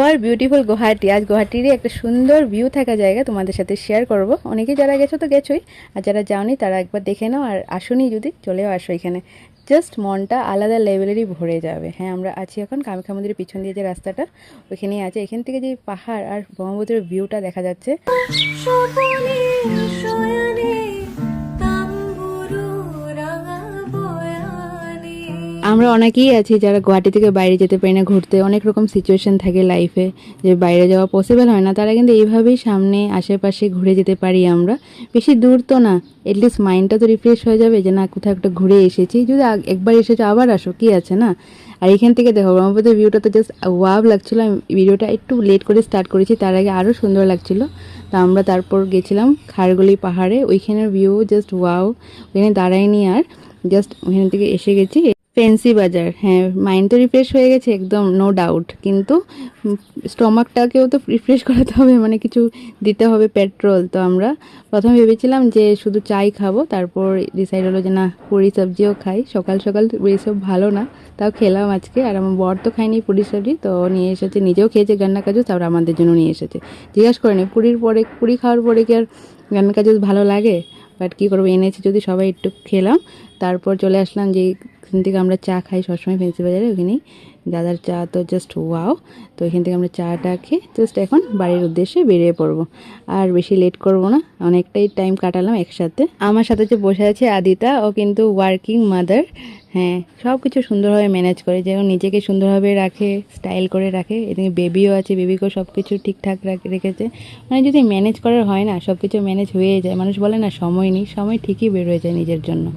Hour beautiful Guwahati. আজ গুয়াহাটিরই একটা সুন্দর ভিউ থাকা জায়গা তোমাদের সাথে শেয়ার করব। অনেকে যারা গেছো তো গেছোই, আর যারা যাওনি তারা একবার দেখে নাও, আর আসোনি যদি চলেও আসো এখানে। জাস্ট মনটা আলাদা লেভেলেরই ভরে যাবে। হ্যাঁ, আমরা আছি এখন কামাখ্যা মন্দিরের পিছন দিয়ে যে রাস্তাটা ওইখানেই আছে। এখান থেকে যে পাহাড় আর ব্রহ্মপুত্রের ভিউটা দেখা যাচ্ছে। আমরা অনেকেই আছি যারা গুয়াহাটি থেকে বাইরে যেতে পারি না ঘুরতে। অনেক রকম সিচুয়েশন থাকে লাইফে যে বাইরে যাওয়া পসিবল হয় না, তারা কিন্তু এইভাবেই সামনে আশেপাশে ঘুরে যেতে পারি আমরা। বেশি দূর তো না, এটলিস্ট মাইন্ডটা তো রিফ্রেশ হয়ে যাবে যে না কোথাও একটা ঘুরে এসেছি। যদি একবার এসেছো আবার আসো, কি আছে না। আর এখান থেকে দেখো ব্রহ্মপুত্রের ভিউটা তো জাস্ট ওয়াও লাগছিলো। আমি ভিডিওটা একটু লেট করে স্টার্ট করেছি, তার আগে আরও সুন্দর লাগছিলো। তো আমরা তারপর গেছিলাম খারগুলি পাহাড়ে, ওইখানের ভিউ জাস্ট ওয়াও। ওইখানে দাঁড়াইনি আর, জাস্ট ওইখান থেকে এসে গেছি ফ্যান্সি বাজার। হ্যাঁ, মাইন্ড তো রিফ্রেশ হয়ে গেছে একদম, নো ডাউট, কিন্তু স্টমাকটাকেও তো রিফ্রেশ করাতে হবে, মানে কিছু দিতে হবে পেট্রোল। তো আমরা প্রথমে ভেবেছিলাম যে শুধু চাই খাবো, তারপর ডিসাইড হলো যে না পুরি সবজিও খাই। সকাল সকাল এসব ভালো না, তাও খেলাম আজকে। আর আমার বর তো খাইনি পুরি সবজি, তো নিয়ে এসেছে, নিজেও খেয়েছে গান্না কাজু, তারপর আমাদের জন্য নিয়ে এসেছে। জিজ্ঞাসা করেনি পুরি খাওয়ার পরে কি আর গান্না কাজু ভালো লাগে, বাট কী করবো, এনেছি যদি সবাই একটু খেলাম। তারপর চলে আসলাম যে এখান থেকে আমরা চা খাই সবসময় ফ্যান্সি বাজারে, ওখানেই দাদার চা তো জাস্ট ওয়াও। তো এখান থেকে আমরা চাটা খেয়ে জাস্ট এখন বাড়ির উদ্দেশ্যে বেরিয়ে পড়বো। আর বেশি লেট করব না, অনেকটাই টাইম কাটালাম একসাথে। আমার সাথে যে বসে আছে আদিতা, ও কিন্তু ওয়ার্কিং মাদার। হ্যাঁ, সব কিছু সুন্দরভাবে ম্যানেজ করে, যেমন নিজেকে সুন্দরভাবে রাখে, স্টাইল করে রাখে। এদিকে বেবিও আছে, বেবিকেও সব কিছু ঠিকঠাক রেখেছে। মানে যদি ম্যানেজ করার হয় না, সব কিছু ম্যানেজ হয়ে যায়। মানুষ বলে না সময় নেই, সময় ঠিকই বের হয়ে যায় নিজের জন্য।